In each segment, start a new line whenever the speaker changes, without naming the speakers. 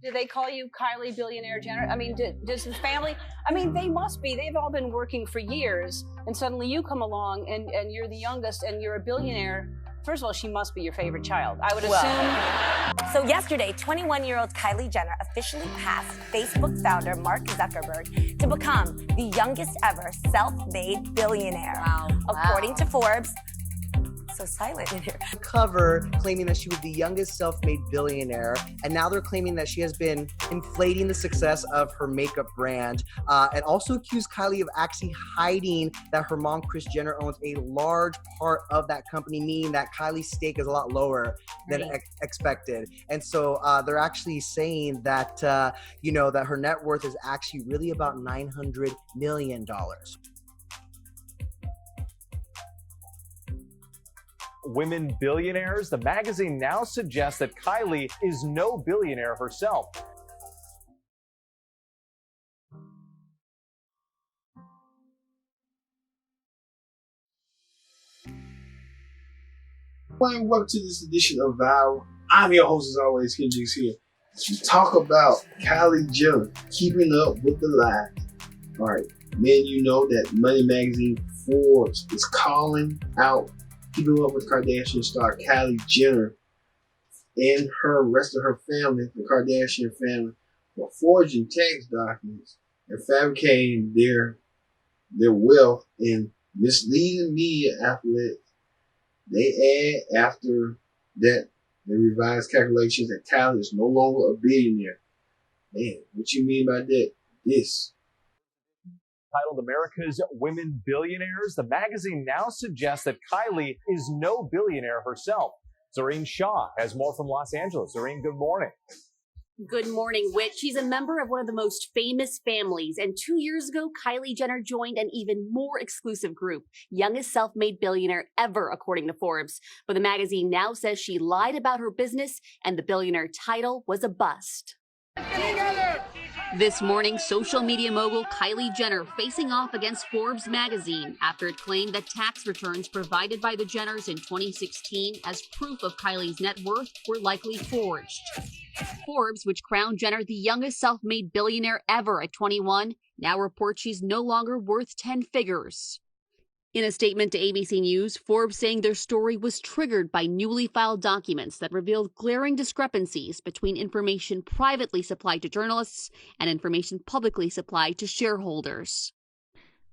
Do they call you Kylie Billionaire Jenner? I mean, does the family, I mean, they must be. They've all been working for years, and suddenly you come along and you're the youngest and you're a billionaire. First of all, she must be your favorite child, I would assume.
So yesterday, 21-year-old Kylie Jenner officially passed Facebook founder Mark Zuckerberg to become the youngest ever self-made billionaire.
Wow.
According to Forbes. So silent in here.
Cover claiming that she was the youngest self-made billionaire, and now they're claiming that she has been inflating the success of her makeup brand, and also accused Kylie of actually hiding that her mom, Kris Jenner, owns a large part of that company, meaning that Kylie's stake is a lot lower than expected. And so they're actually saying that, that her net worth is actually really about $900 million.
Women billionaires. The magazine now suggests that Kylie is no billionaire herself.
Welcome to this edition of Viral. I'm your host, as always, Kendrick's here. We talk about Kylie Jenner keeping up with the lies. All right, man, you know that Money Magazine Forbes is calling out keeping up with Kardashian star Kylie Jenner and her rest of her family, the Kardashian family, for forging tax documents and fabricating their wealth and misleading media outlets. They add after that the revised calculations that Kylie is no longer a billionaire. Man, what you mean by that? This.
Titled America's Women Billionaires, the magazine now suggests that Kylie is no billionaire herself. Zareen Shaw has more from Los Angeles. Zareen, good morning.
Good morning, Whit. She's a member of one of the most famous families, and 2 years ago, Kylie Jenner joined an even more exclusive group, youngest self-made billionaire ever, according to Forbes. But the magazine now says she lied about her business, and the billionaire title was a bust. This morning, social media mogul Kylie Jenner facing off against Forbes magazine after it claimed that tax returns provided by the Jenners in 2016 as proof of Kylie's net worth were likely forged. Forbes, which crowned Jenner the youngest self-made billionaire ever at 21, now reports she's no longer worth 10 figures. In a statement to ABC News, Forbes saying their story was triggered by newly filed documents that revealed glaring discrepancies between information privately supplied to journalists and information publicly supplied to shareholders.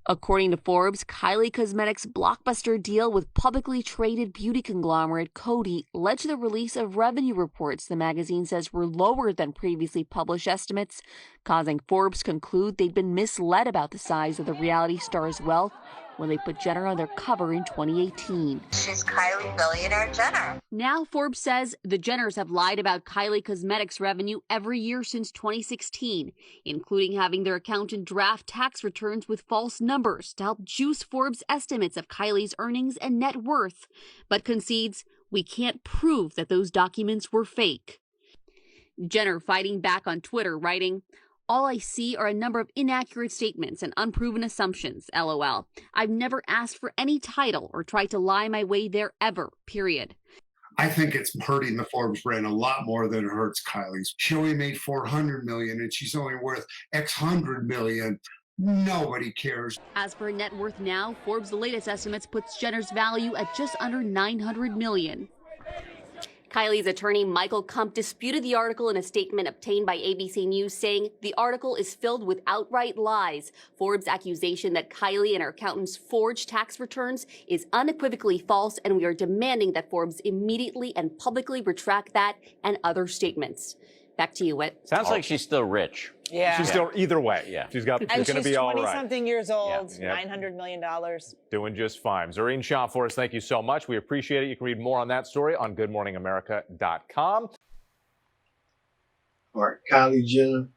According to Forbes, Kylie Cosmetics' blockbuster deal with publicly traded beauty conglomerate Coty led to the release of revenue reports the magazine says were lower than previously published estimates, causing Forbes to conclude they'd been misled about the size of the reality star's wealth when they put Jenner on their cover in 2018.
She's Kylie Billionaire Jenner.
Now Forbes says the Jenners have lied about Kylie Cosmetics' revenue every year since 2016, including having their accountant draft tax returns with false numbers to help juice Forbes' estimates of Kylie's earnings and net worth, but concedes we can't prove that those documents were fake. Jenner fighting back on Twitter, writing, "All I see are a number of inaccurate statements and unproven assumptions, LOL. I've never asked for any title or tried to lie my way there ever, period."
I think it's hurting the Forbes brand a lot more than it hurts Kylie's. She only made $400 million and she's only worth X hundred million. Nobody cares.
As for net worth now, Forbes' latest estimates puts Jenner's value at just under $900 million. Kylie's attorney, Michael Kump, disputed the article in a statement obtained by ABC News, saying the article is filled with outright lies. Forbes' accusation that Kylie and her accountants forged tax returns is unequivocally false, and we are demanding that Forbes immediately and publicly retract that and other statements. Back to you, Whit.
Sounds like she's still rich.
Yeah.
She's still, either way.
Yeah.
She's going to be all right.
And she's 20-something years old,
Yeah.
$900 million.
Doing just fine. Zareen Shaw for us, thank you so much. We appreciate it. You can read more on that story on goodmorningamerica.com.
All right, Kylie Jenner,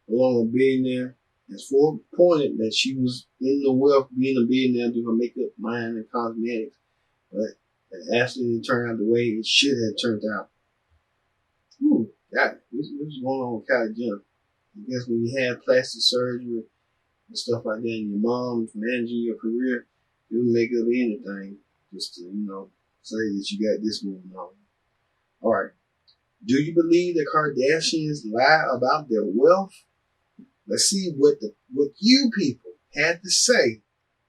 along with billionaire, has Forbes pointed that she was in the wealth being a billionaire due to her makeup, mind, and cosmetics. But it actually didn't turn out the way it should have turned out. Ooh, God, what's going on with Kylie Jenner? I guess when you have plastic surgery and stuff like that, and your mom's managing your career, you'll make up anything just to, say that you got this moving on. All right. Do you believe the Kardashians lie about their wealth? Let's see what you people had to say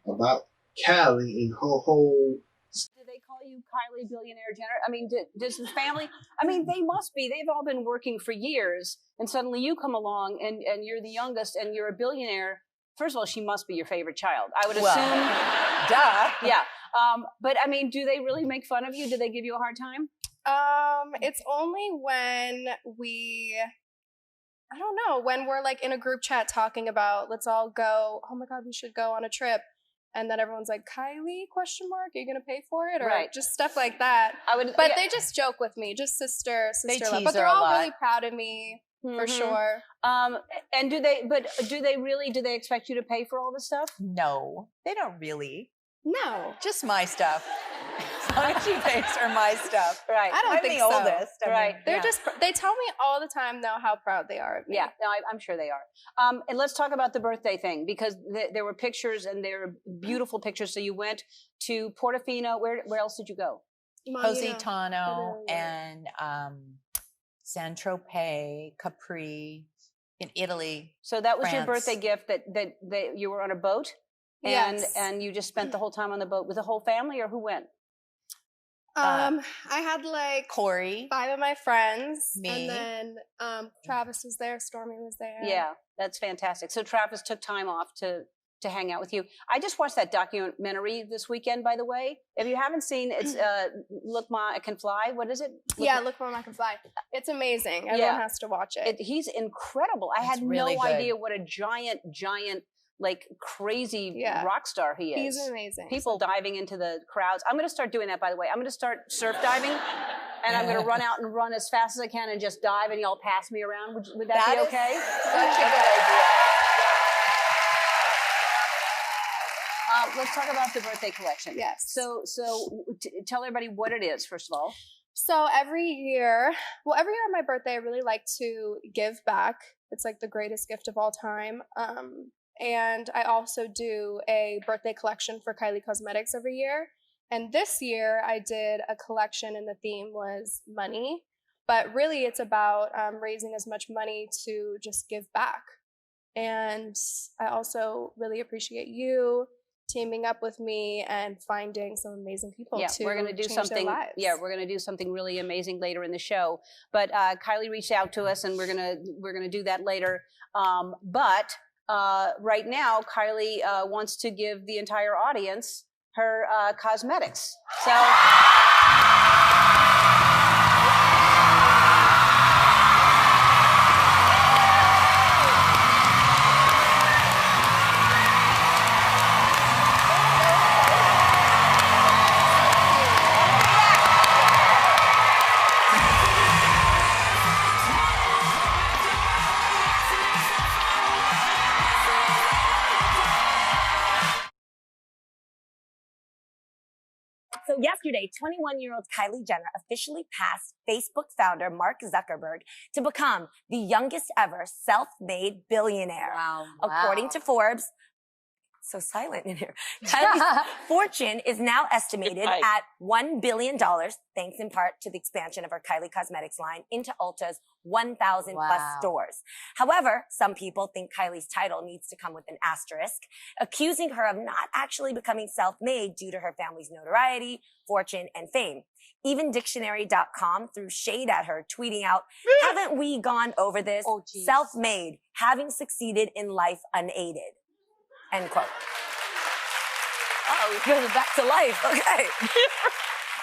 about Kylie and her whole.
Do they call you Kylie Billionaire Jenner? I mean, does the family? I mean, they must be. They've all been working for years, and suddenly you come along and you're the youngest and you're a billionaire. First of all, she must be your favorite child. I would assume.
Duh.
Yeah. But I mean, do they really make fun of you? Do they give you a hard time?
It's only when I don't know, when we're like in a group chat talking about, let's all go, oh my God, we should go on a trip. And then everyone's like, Kylie, question mark, are you going to pay for it? Or just stuff like that. But they just joke with me, just sister love. But they're all really proud of me, for sure.
And do they expect you to pay for all this stuff?
No, they don't really.
No.
Just my stuff. As long as she pays for my stuff.
Right.
I don't think so.
I'm the oldest.
Right.
They tell me all the time though how proud they are of me.
Yeah, no, I'm sure they are. And let's talk about the birthday thing, because there were pictures and there were beautiful pictures. So you went to Portofino. Where else did you go?
Positano and San Tropez, Capri, in Italy.
So that was
France.
your birthday gift that you were on a boat? And you just spent the whole time on the boat with the whole family, or who went?
I had like
Corey,
5 of my friends,
me,
and then Travis was there, Stormy was there.
Yeah, that's fantastic. So Travis took time off to hang out with you. I just watched that documentary this weekend, by the way. If you haven't seen, it's Look Ma, I Can Fly. What is it? Look Ma, I Can Fly.
It's amazing. Everyone has to watch it.
He's incredible. I had no idea what a giant, like crazy rock star he is.
He's amazing.
People diving into the crowds. I'm going to start doing that, by the way. I'm going to start surf diving, and I'm going to run out and run as fast as I can and just dive, and y'all pass me around. Would that be okay?
Such a good idea.
Let's talk about the birthday collection.
Yes.
So tell everybody what it is, first of all.
So every year on my birthday, I really like to give back. It's like the greatest gift of all time. And I also do a birthday collection for Kylie Cosmetics every year. And this year I did a collection and the theme was money. But really it's about raising as much money to just give back. And I also really appreciate you teaming up with me and finding some amazing people to
we're going to do something.
Their lives.
Yeah, we're going to do something really amazing later in the show. But Kylie reached out to us, and we're going to do that later. But right now, Kylie wants to give the entire audience her cosmetics. So.
So yesterday, 21-year-old Kylie Jenner officially passed Facebook founder Mark Zuckerberg to become the youngest ever self-made billionaire.
Wow.
According to Forbes, so silent in here. Kylie's fortune is now estimated at $1 billion, thanks in part to the expansion of her Kylie Cosmetics line into Ulta's 1,000 plus stores. However, some people think Kylie's title needs to come with an asterisk, accusing her of not actually becoming self-made due to her family's notoriety, fortune, and fame. Even dictionary.com threw shade at her, tweeting out, "Haven't we gone over this? Self-made, having succeeded in life unaided." End quote. Oh, we goes back to life. Okay.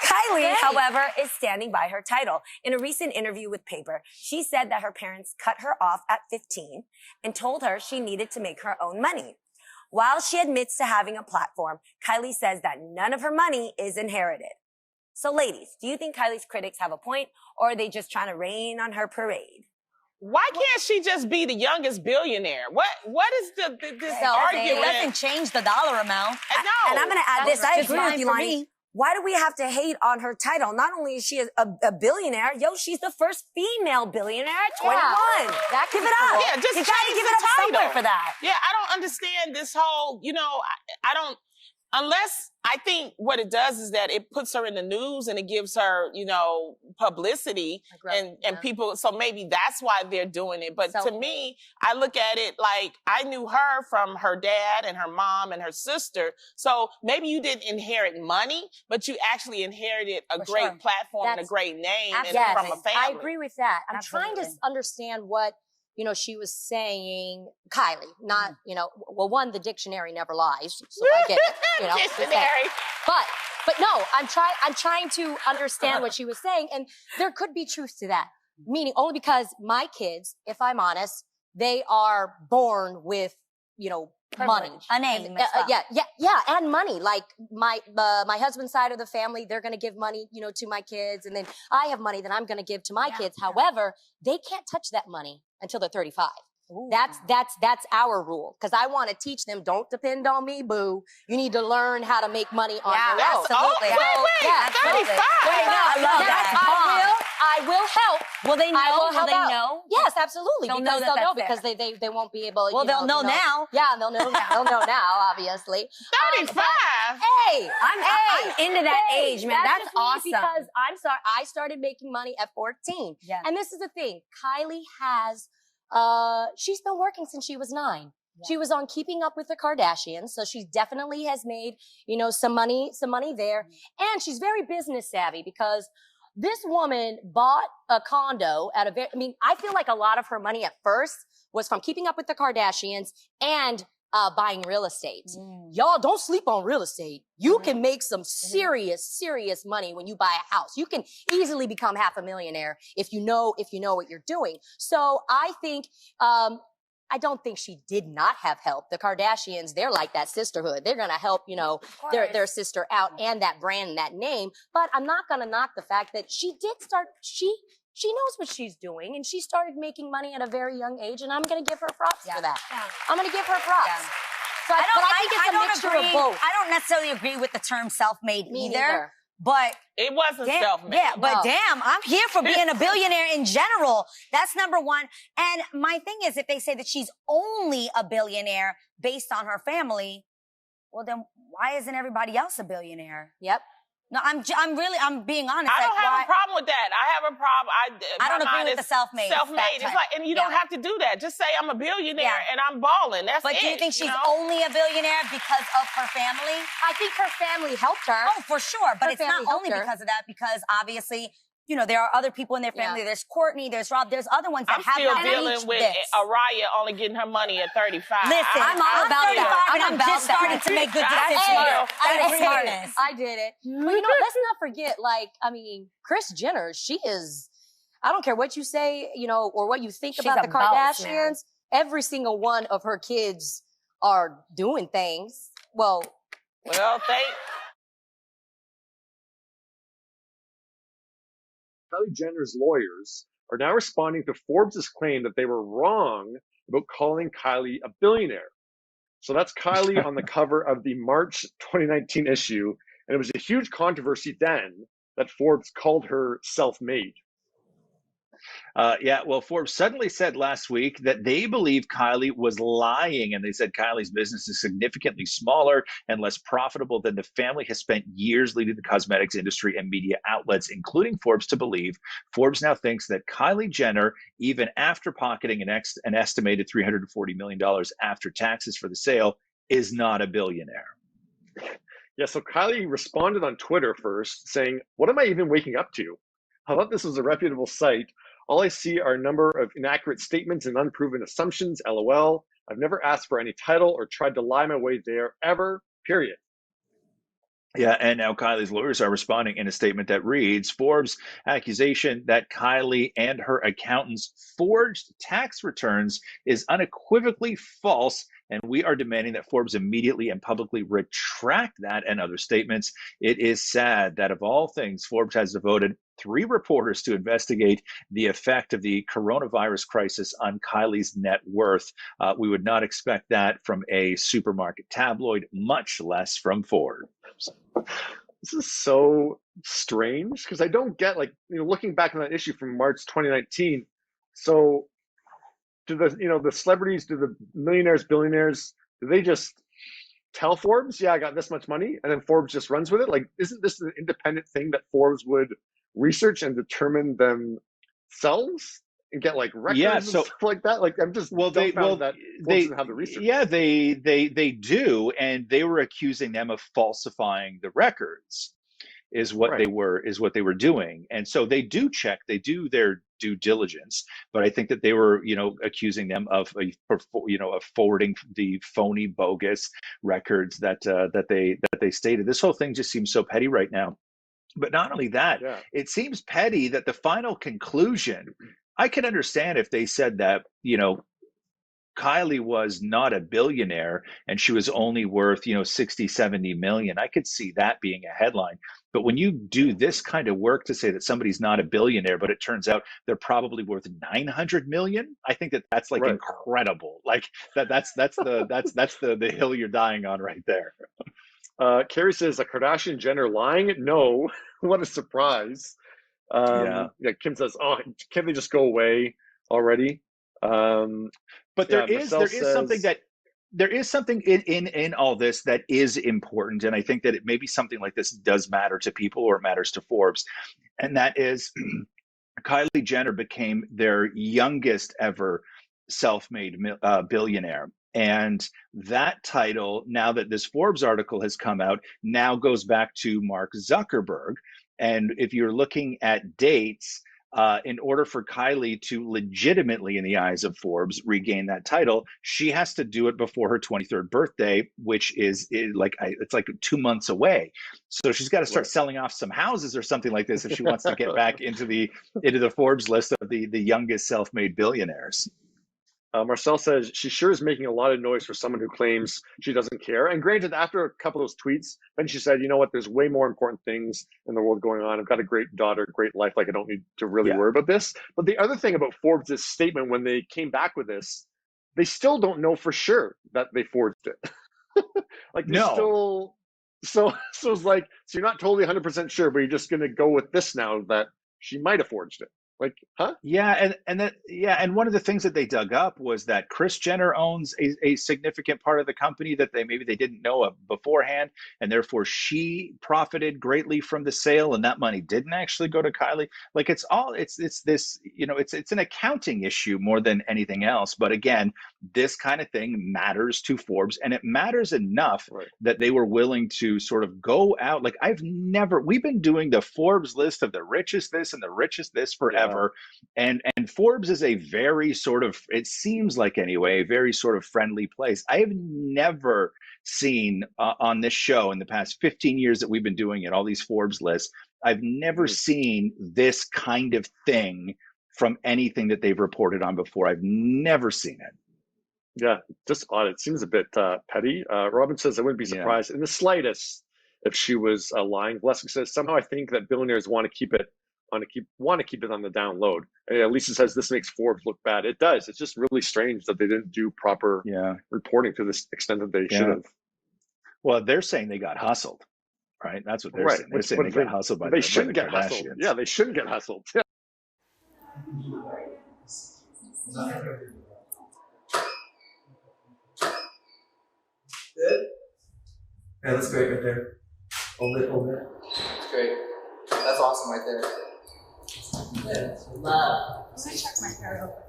Kylie, however, is standing by her title. In a recent interview with Paper, she said that her parents cut her off at 15 and told her she needed to make her own money. While she admits to having a platform, Kylie says that none of her money is inherited. So ladies, do you think Kylie's critics have a point, or are they just trying to rain on her parade?
Why can't she just be the youngest billionaire? What is this argument?
It doesn't change the dollar amount.
No.
And I'm going to add this. I agree with you, Lonnie. Why do we have to hate on her title? Not only is she a billionaire, she's the first female billionaire at 21.
That
give it up.
Yeah, just
you gotta give it up somewhere for that.
Yeah, I don't understand this whole, Unless I think what it does is that it puts her in the news and it gives her, you know, publicity and people. So maybe that's why they're doing it. But to me, I look at it like I knew her from her dad and her mom and her sister. So maybe you didn't inherit money, but you actually inherited a great platform and a great name and from a family.
I agree with that. I'm trying to understand what, you know, she was saying, Kylie, not, you know, well, one, the dictionary never lies, so I get it, you know.
Dictionary.
But no, I'm trying to understand what she was saying, and there could be truth to that. Meaning only because my kids, if I'm honest, they are born with, you know, money,
a name,
and money. Like my husband's side of the family, they're going to give money, you know, to my kids, and then I have money that I'm going to give to my kids. However, they can't touch that money until they're 35. Ooh. That's our rule, because I want to teach them, don't depend on me, boo. You need to learn how to make money on your own.
Absolutely.
Wait, 35.
I love that.
I will help.
Will they know? Will they know?
Yes, absolutely.
They'll
because
know
they'll know
that's
because they won't be able.
Well, they'll know now.
Yeah, they'll know now. They'll know now, obviously.
35.
Hey,
I'm into that age, man. That's awesome.
Because I'm sorry, I started making money at 14.
Yeah.
And this is the thing. Kylie has, she's been working since she was 9. Yeah. She was on Keeping Up with the Kardashians, so she definitely has made, you know, some money there. Mm-hmm. And she's very business savvy, because this woman bought a condo at I feel like a lot of her money at first was from Keeping Up with the Kardashians and buying real estate. Y'all don't sleep on real estate. You can make some serious money when you buy a house. You can easily become half a millionaire if you know what you're doing. So I think, I don't think she did not have help. The Kardashians, they're like that sisterhood. They're going to help, you know, their sister out and that brand and that name. But I'm not going to knock the fact that she did start, she knows what she's doing, and she started making money at a very young age, and I'm going to give her props for that. Yeah. I'm going to give her props. Yeah. So I think it's a mixture of both.
I don't necessarily agree with the term self-made either. But
it wasn't self-made.
Yeah, but damn, I'm here for being a billionaire in general. That's number one. And my thing is, if they say that she's only a billionaire based on her family, well, then why isn't everybody else a billionaire?
Yep.
No, I'm being honest.
I don't have a problem with that. I have a problem.
I don't agree with the self-made.
Self-made. It's like, and you don't have to do that. Just say I'm a billionaire and I'm balling. That's it.
But do you think she's only a billionaire because of her family?
I think her family helped her.
Oh, for sure. But it's not only because of that, because obviously, you know, there are other people in their family. Yeah. There's Courtney, there's Rob, there's other ones that have not reached this. I'm still dealing with Araya
only getting her money at 35.
Listen, I'm all about that. I'm just starting to make good decisions.
I did it. But you know, let's not forget, like, I mean, Kris Jenner, she is, I don't care what you say, you know, or what you think about the Kardashians. Every single one of her kids are doing things. Well,
Kylie Jenner's lawyers are now responding to Forbes' claim that they were wrong about calling Kylie a billionaire. So that's Kylie on the cover of the March 2019 issue, and it was a huge controversy then that Forbes called her self-made.
Well, Forbes suddenly said last week that they believe Kylie was lying, and they said Kylie's business is significantly smaller and less profitable than the family has spent years leading the cosmetics industry and media outlets, including Forbes, to believe. Forbes now thinks that Kylie Jenner, even after pocketing an estimated $340 million after taxes for the sale, is not a billionaire.
Yeah, so Kylie responded on Twitter first, saying, "What am I even waking up to? I thought this was a reputable site. All I see are a number of inaccurate statements and unproven assumptions, LOL. I've never asked for any title or tried to lie my way there ever, period."
Yeah, and now Kylie's lawyers are responding in a statement that reads, Forbes' accusation that Kylie and her accountants forged tax returns is unequivocally false, and we are demanding that Forbes immediately and publicly retract that and other statements. It is sad that of all things, Forbes has devoted 3 reporters to investigate the effect of the coronavirus crisis on Kylie's net worth. We would not expect that from a supermarket tabloid, much less from Forbes.
This is so strange, because I don't get, like, you know, looking back on that issue from March 2019. So do the, you know, the celebrities, do the millionaires, billionaires, do they just tell Forbes, yeah, I got this much money, and then Forbes just runs with it? Like, isn't this an independent thing that Forbes would research and determine themselves and get like records and stuff like that? Like, I'm just dumbfounded that Forbes doesn't have the research.
Yeah, they do, and they were accusing them of falsifying the records. Is what they were doing, and so they do do their due diligence. But I think that they were, accusing them of, of forwarding the phony, bogus records that they stated. This whole thing just seems so petty right now. But not only that, it seems petty that the final conclusion. I can understand if they said that, Kylie was not a billionaire and she was only worth, 60, 70 million. I could see that being a headline. But when you do this kind of work to say that somebody's not a billionaire, but it turns out they're probably worth 900 million, I think that that's like incredible. Like that's the hill you're dying on right there.
Carrie says, a Kardashian Jenner lying? No. What a surprise. Kim says, oh, can't they just go away already?
But there is something in all this that is important, and I think that maybe something like this does matter to people, or it matters to Forbes, and that is Kylie Jenner became their youngest ever self-made billionaire. And that title, now that this Forbes article has come out, now goes back to Mark Zuckerberg. And if you're looking at dates, in order for Kylie to legitimately, in the eyes of Forbes, regain that title, she has to do it before her 23rd birthday, which is like 2 months away. So she's got to start selling off some houses or something like this if she wants to get back into the Forbes list of the youngest self-made billionaires.
Marcel says she sure is making a lot of noise for someone who claims she doesn't care. And granted, after a couple of those tweets, then she said, you know what, there's way more important things in the world going on. I've got a great daughter, great life. Like, I don't need to really worry about this. But the other thing about Forbes' statement when they came back with this, they still don't know for sure that they forged it. Like, they still... So it's like, so you're not totally 100% sure, but you're just going to go with this now that she might have forged it. Like, huh?
Yeah, and one of the things that they dug up was that Kris Jenner owns a significant part of the company that they didn't know of beforehand, and therefore she profited greatly from the sale, and that money didn't actually go to Kylie. Like, it's this, it's an accounting issue more than anything else. But again, this kind of thing matters to Forbes, and it matters enough that they were willing to sort of go out. Like, we've been doing the Forbes list of the richest this and the richest this forever. And Forbes is a very sort of, it seems like anyway, a very sort of friendly place. I have never seen on this show in the past 15 years that we've been doing it, all these Forbes lists, I've never seen this kind of thing from anything that they've reported on before. I've never seen it.
Yeah, just odd. It seems a bit petty. Robin says, I wouldn't be surprised in the slightest if she was lying. Blessing says, somehow I think that billionaires want to keep it on the download. And Lisa says this makes Forbes look bad. It does. It's just really strange that they didn't do proper reporting to this extent that they should have.
Well, they're saying they got hustled, right? That's what they're saying. They're saying they got hustled by the Kardashians.
Yeah, they shouldn't get hustled. Yeah.
Good? Yeah, that's great right there. Hold it. That's great. That's awesome right there. Yeah. Love.
Let me check my hair over.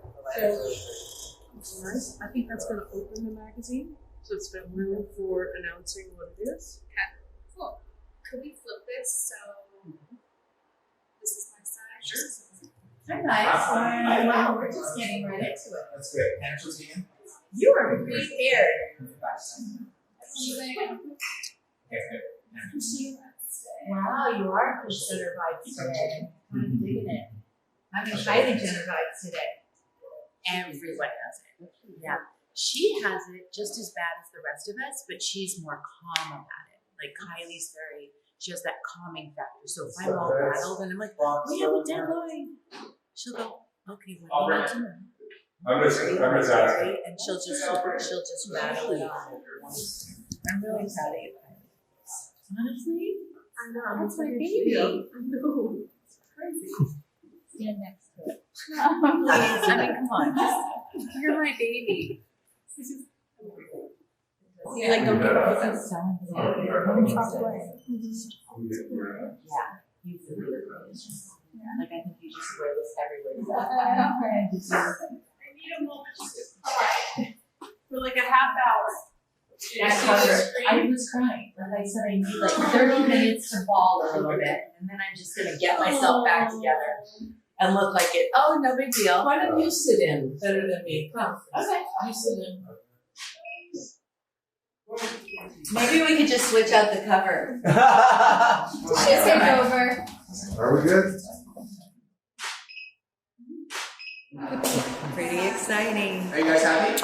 So, nice. I think that's going to open the magazine. So it's got room for announcing what it is.
Okay, cool. Could we flip this so this is my side?
Sure.
Hi, guys. Wow, we're just getting right into it.
That's great. Hands again.
You are prepared. Wow, you are Kris Jenner vibes today. I'm digging it. I'm in Kylie Jenner vibes today. Everyone has it. Yeah. She has it just as bad as the rest of us, but she's more calm about it. Like Kylie's she has that calming factor. So if I'm all rattled and I'm like, we have a deadline, she'll go, okay, what do you need to know?
I'm just asking.
And she'll just rattle it on. I'm really proud of you. Honestly, I know. That's my baby. I know. It's crazy. Stand next to it. Please. I mean, come on. You're my baby. You like don't get it. Yeah. You feel it. Like I think you just wear this everywhere. I need a moment just to cry for like a half hour. I was crying. Like I said, I need like 30 minutes to fall a little bit, and then I'm just gonna get myself back together and look like it. Oh, no big deal.
Why don't you sit in better than me? Come.
Okay.
You sit in.
Maybe we could just switch out the cover.
She'll take over.
Are we good?
Pretty exciting.
Are you guys happy?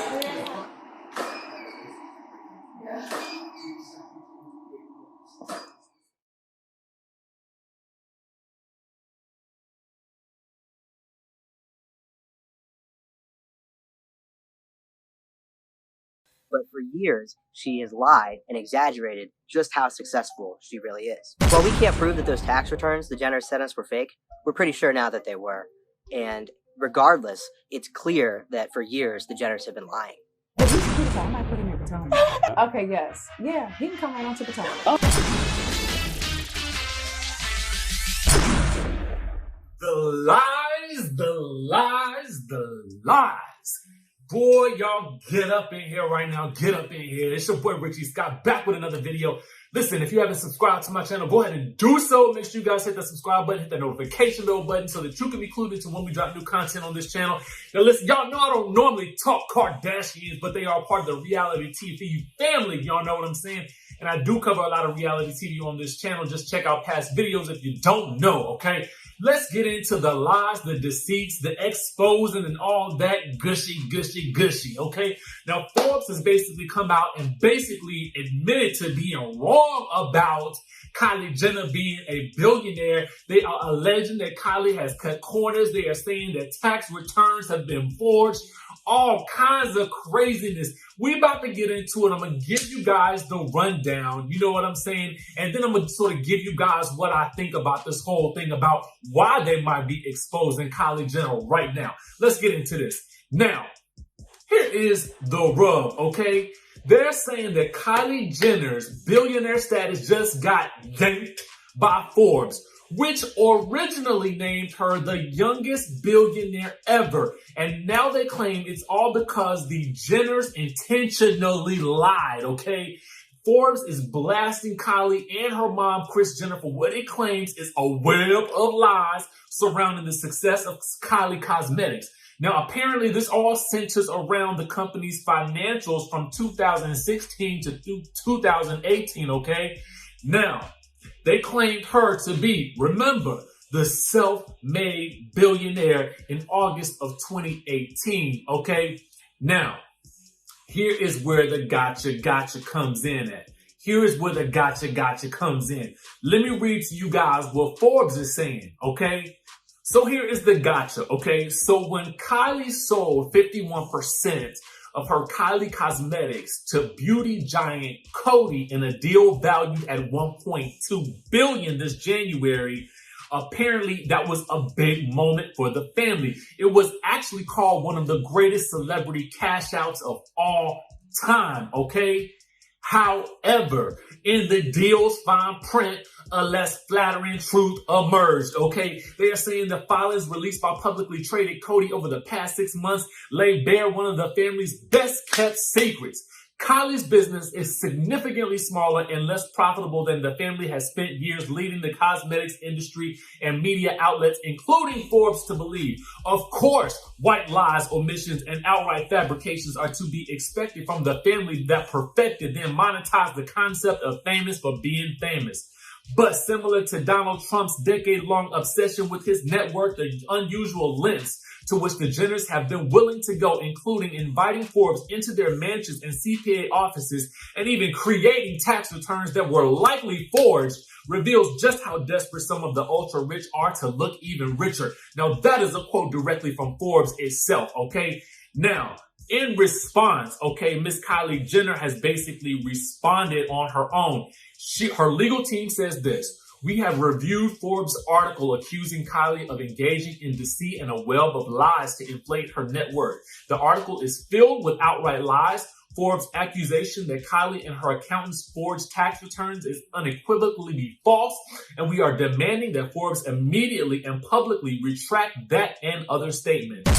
But for years, she has lied and exaggerated just how successful she really is. While we can't prove that those tax returns the Jenners sent us were fake, we're pretty sure now that they were. And regardless, it's clear that for years, the Jenners have been lying.
I might put him in Potomac. Okay, yes. Yeah, he can come right on to Potomac.
The lies, the lies, the lies. Boy, y'all get up in here right now. Get up in here. It's your boy Richie Scott back with another video. Listen, if you haven't subscribed to my channel, go ahead and do so. Make sure you guys hit that subscribe button, hit that notification bell button so that you can be clued into when we drop new content on this channel. Now listen, y'all know I don't normally talk Kardashians, but they are part of the reality TV family. Y'all know what I'm saying? And I do cover a lot of reality TV on this channel. Just check out past videos if you don't know, okay? Let's get into the lies, the deceits, the exposing, and all that gushy, okay? Now, Forbes has basically come out and basically admitted to being wrong about Kylie Jenner being a billionaire. They are alleging that Kylie has cut corners. They are saying that tax returns have been forged. All kinds of craziness. We about to get into it. I'm going to give you guys the rundown. You know what I'm saying? And then I'm going to sort of give you guys what I think about this whole thing about why they might be exposing Kylie Jenner right now. Let's get into this. Now, here is the rub, okay? They're saying that Kylie Jenner's billionaire status just got yanked by Forbes, which originally named her the youngest billionaire ever. And now they claim it's all because the Jenners intentionally lied, okay? Forbes is blasting Kylie and her mom, Kris Jenner, for what it claims is a web of lies surrounding the success of Kylie Cosmetics. Now, apparently, this all centers around the company's financials from 2016 to 2018, okay? Now, they claimed her to be, remember, the self-made billionaire in August of 2018, okay? Now, here is where the gotcha comes in at. Here is where the gotcha comes in. Let me read to you guys what Forbes is saying, okay? So here is the gotcha, okay? So when Kylie sold 51% of her Kylie Cosmetics to beauty giant Coty in a deal valued at $1.2 billion this January, apparently that was a big moment for the family. It was actually called one of the greatest celebrity cash outs of all time, okay? However, in the deal's fine print, a less flattering truth emerged, okay? They are saying the filings released by publicly traded Coty over the past 6 months lay bare one of the family's best kept secrets. Kylie's business is significantly smaller and less profitable than the family has spent years leading the cosmetics industry and media outlets, including Forbes, to believe. Of course, white lies, omissions, and outright fabrications are to be expected from the family that perfected, then monetized the concept of famous for being famous. But similar to Donald Trump's decade-long obsession with his net worth, the unusual lengths to which the Jenners have been willing to go, including inviting Forbes into their mansions and CPA offices and even creating tax returns that were likely forged, reveals just how desperate some of the ultra-rich are to look even richer. Now, that is a quote directly from Forbes itself, okay? Now, in response, okay, Miss Kylie Jenner has basically responded on her own. Her legal team says this: "We have reviewed Forbes' article accusing Kylie of engaging in deceit and a web of lies to inflate her net worth. The article is filled with outright lies. Forbes' accusation that Kylie and her accountants forged tax returns is unequivocally false, and we are demanding that Forbes immediately and publicly retract that and other statements.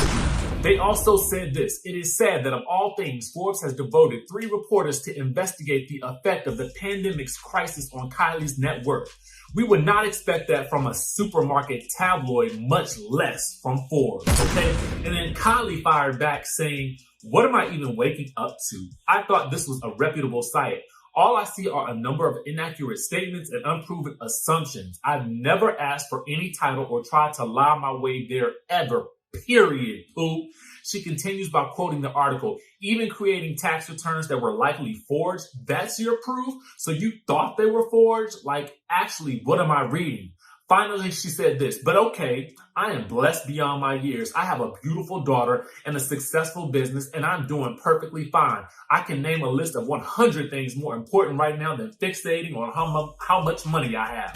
They also said this: it is sad that of all things, Forbes has devoted 3 reporters to investigate the effect of the pandemic's crisis on Kylie's net worth. We would not expect that from a supermarket tabloid, much less from Forbes, okay? And then Kylie fired back saying, "What am I even waking up to? I thought this was a reputable site. All I see are a number of inaccurate statements and unproven assumptions. I've never asked for any title or tried to lie my way there ever. Period, poop." She continues by quoting the article, "Even creating tax returns that were likely forged, that's your proof? So you thought they were forged? Like, actually, what am I reading?" Finally, she said this: "But okay, I am blessed beyond my years. I have a beautiful daughter and a successful business, and I'm doing perfectly fine. I can name a list of 100 things more important right now than fixating on how much money I have."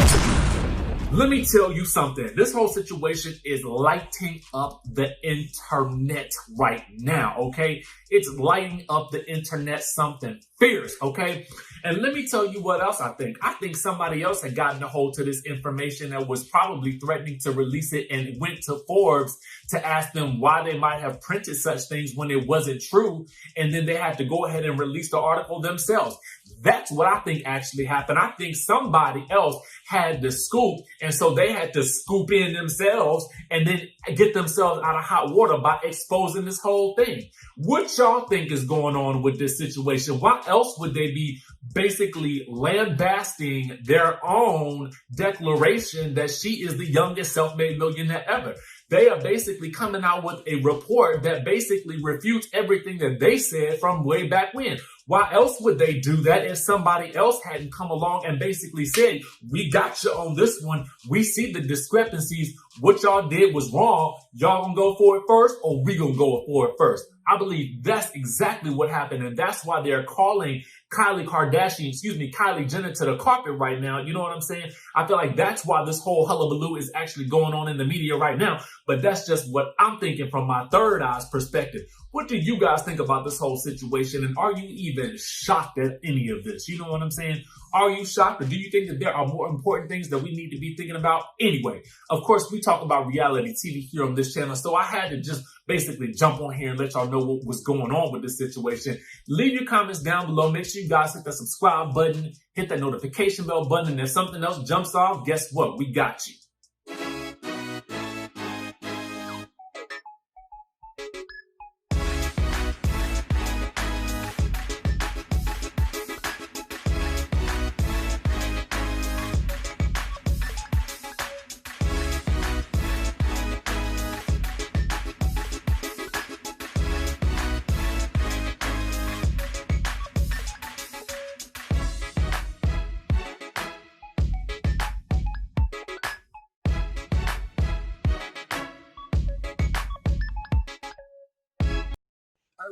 Let me tell you something. This whole situation is lighting up the internet right now, okay? It's lighting up the internet something fierce, okay? And let me tell you what else I think. I think somebody else had gotten a hold to this information and was probably threatening to release it and went to Forbes to ask them why they might have printed such things when it wasn't true. And then they had to go ahead and release the article themselves. That's what I think actually happened. I think somebody else had the scoop, and so they had to scoop in themselves and then get themselves out of hot water by exposing this whole thing. What y'all think is going on with this situation? Why else would they be basically lambasting their own declaration that she is the youngest self-made millionaire ever? They are basically coming out with a report that basically refutes everything that they said from way back when. Why else would they do that if somebody else hadn't come along and basically said, "We got you on this one. We see the discrepancies. What y'all did was wrong. Y'all gonna go for it first, or we gonna go for it first?" I believe that's exactly what happened, and that's why they're calling Kylie Jenner to the carpet right now. You know what I'm saying? I feel like that's why this whole hullabaloo is actually going on in the media right now. But that's just what I'm thinking from my third eye's perspective. What do you guys think about this whole situation? And are you even shocked at any of this? You know what I'm saying? Are you shocked, or do you think that there are more important things that we need to be thinking about? Anyway, of course, we talk about reality TV here on this channel, so I had to just basically jump on here and let y'all know what was going on with this situation. Leave your comments down below. Make sure you guys hit that subscribe button, hit that notification bell button, and if something else jumps off, guess what? We got you.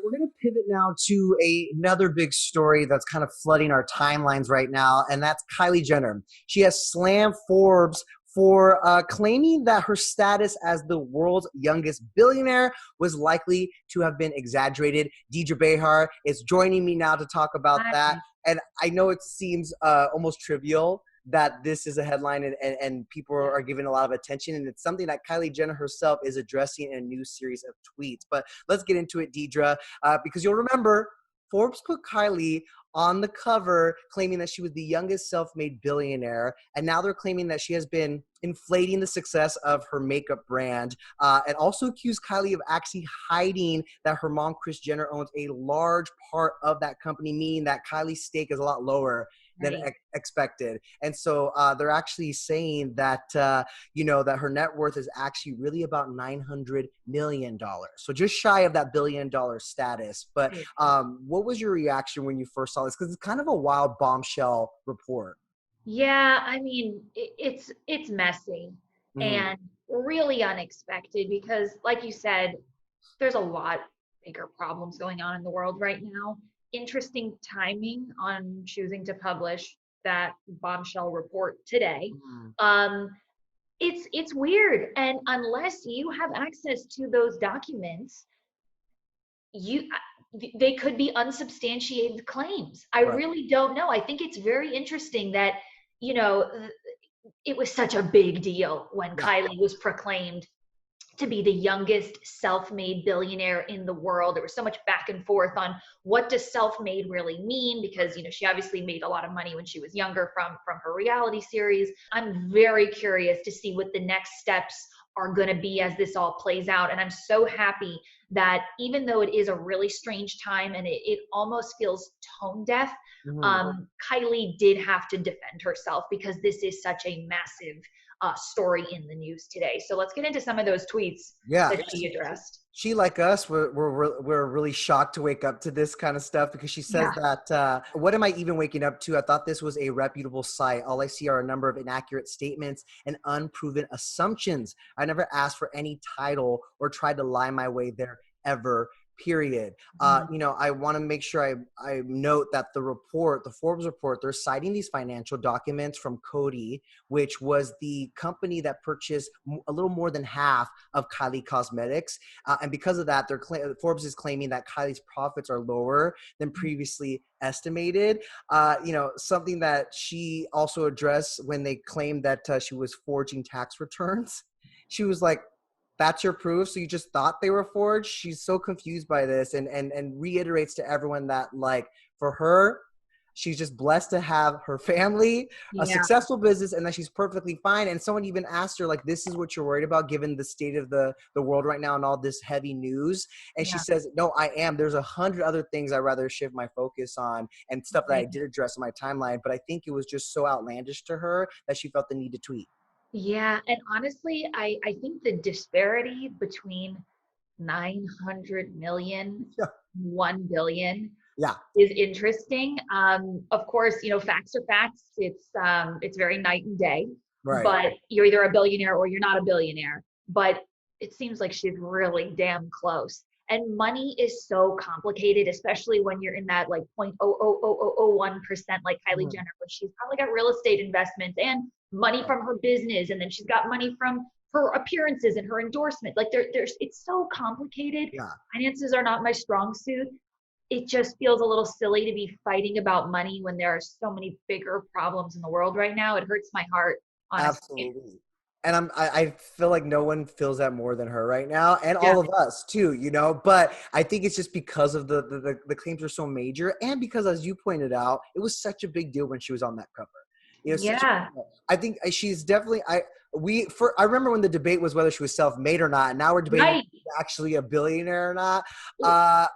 We're going to pivot now to another big story that's kind of flooding our timelines right now, and that's Kylie Jenner. She has slammed Forbes for claiming that her status as the world's youngest billionaire was likely to have been exaggerated. Deidre Behar is joining me now to talk about that. And I know it seems almost trivial that this is a headline and people are giving a lot of attention, and it's something that Kylie Jenner herself is addressing in a new series of tweets. But let's get into it, Deidre, because you'll remember Forbes put Kylie on the cover claiming that she was the youngest self-made billionaire, and now they're claiming that she has been inflating the success of her makeup brand, and also accused Kylie of actually hiding that her mom, Kris Jenner, owns a large part of that company, meaning that Kylie's stake is a lot lower than expected. And so they're actually saying that, that her net worth is actually really about $900 million. So just shy of that $1 billion status. But what was your reaction when you first saw this? Because it's kind of a wild bombshell report.
Yeah, I mean, it's messy and really unexpected because, like you said, there's a lot bigger problems going on in the world right now. Interesting timing on choosing to publish that bombshell report today. It's weird, and unless you have access to those documents, they could be unsubstantiated claims. I really don't know. I think it's very interesting that, you know, it was such a big deal when Kylie was proclaimed to be the youngest self-made billionaire in the world. There was so much back and forth on what does self-made really mean, because, you know, she obviously made a lot of money when she was younger from her reality series. I'm very curious to see what the next steps are going to be as this all plays out. And I'm so happy that even though it is a really strange time and it almost feels tone deaf, Kylie did have to defend herself because this is such a massive story in the news today. So let's get into some of those tweets that she addressed.
She, like us, we're really shocked to wake up to this kind of stuff because she says that, what am I even waking up to? I thought this was a reputable site. All I see are a number of inaccurate statements and unproven assumptions. I never asked for any title or tried to lie my way there ever. Period. You know, I want to make sure I note that the Forbes report, they're citing these financial documents from Coty, which was the company that purchased a little more than half of Kylie Cosmetics. And because of that, Forbes is claiming that Kylie's profits are lower than previously estimated. You know, something that she also addressed when they claimed that she was forging tax returns. She was like, that's your proof? So you just thought they were forged? She's so confused by this and reiterates to everyone that, like, for her, she's just blessed to have her family, a successful business, and that she's perfectly fine. And someone even asked her, like, this is what you're worried about given the state of the world right now and all this heavy news. And she says, no, I am. There's 100 other things I'd rather shift my focus on and stuff that I did address in my timeline. But I think it was just so outlandish to her that she felt the need to tweet.
Yeah, and honestly, I think the disparity between 900 million, 1 billion is interesting. Of course, you know, facts are facts. It's very night and day. But you're either a billionaire or you're not a billionaire. But it seems like she's really damn close. And money is so complicated, especially when you're in that like 0.00001% like Kylie Jenner, where she's probably got real estate investments and money from her business, and then she's got money from her appearances and her endorsement. Like it's so complicated. Finances are not my strong suit. It just feels a little silly to be fighting about money when there are so many bigger problems in the world right now. It hurts my heart, honestly.
Absolutely. And I feel like no one feels that more than her right now, and all of us too, you know. But I think it's just because of the claims are so major, and because, as you pointed out, it was such a big deal when she was on that cover. You know, I think she's definitely. I remember when the debate was whether she was self-made or not, and now we're debating if she's actually a billionaire or not.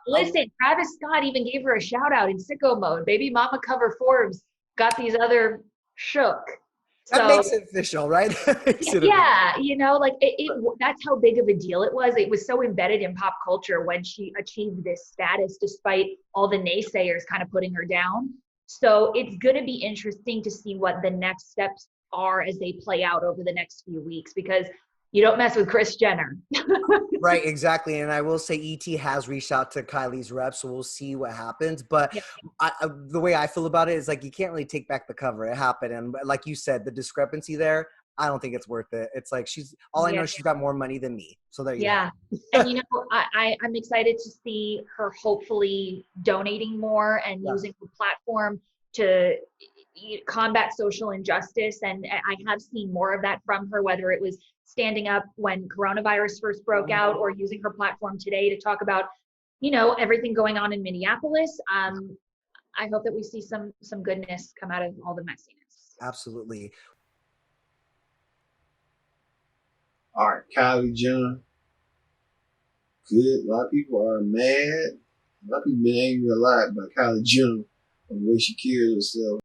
Listen, Travis Scott even gave her a shout out in sicko mode. Baby mama cover Forbes got these other shook.
That makes it official, right?
You know, like that's how big of a deal it was. It was so embedded in pop culture when she achieved this status, despite all the naysayers kind of putting her down. So it's going to be interesting to see what the next steps are as they play out over the next few weeks, because you don't mess with Kris Jenner.
Right, exactly. And I will say ET has reached out to Kylie's rep, so we'll see what happens. But the way I feel about it is, like, you can't really take back the cover. It happened. And like you said, the discrepancy there, I don't think it's worth it. It's like I know she's got more money than me. So there you go.
And, you know, I'm excited to see her hopefully donating more and using her platform to combat social injustice. And I have seen more of that from her, whether it was standing up when coronavirus first broke out or using her platform today to talk about, you know, everything going on in Minneapolis. I hope that we see some goodness come out of all the messiness.
Absolutely.
All right, Kylie Jenner. Good. A lot of people are mad. A lot of people been angry a lot about Kylie Jenner and the way she carries herself.